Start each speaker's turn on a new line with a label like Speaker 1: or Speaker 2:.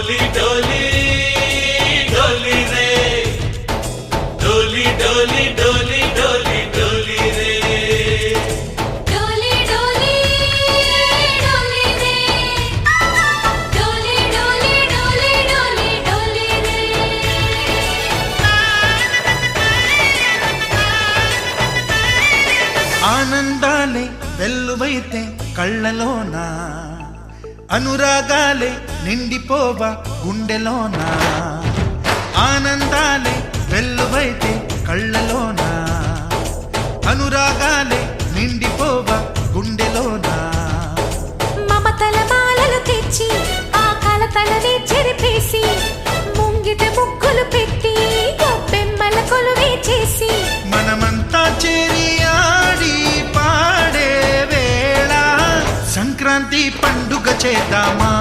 Speaker 1: डोली डोली डोली रे डोली डोली डोली डोली डोली रे
Speaker 2: डोली डोली डोली रे डोली डोली डोली डोली डोली रे
Speaker 3: ఆనందాలే వెల్లువైతే కళ్ళలోనా అనురాగాలే నిండిపోవా గుండెలోనా ఆనందాలే వెల్లువైతే కళ్ళలోనా అనురాగాలే నిండిపోవా గుండెలోనా
Speaker 2: మమతల మాలలు తెచ్చి ఆ కలతలని చెరిపేసి ముంగిట ముగ్గులు పెట్టి గొప్పెమ్మల కొలువే చేసి
Speaker 3: మనమంతా చేరి ఆడి పాడే వేళ సంక్రాంతి పండుగ చేద్దామా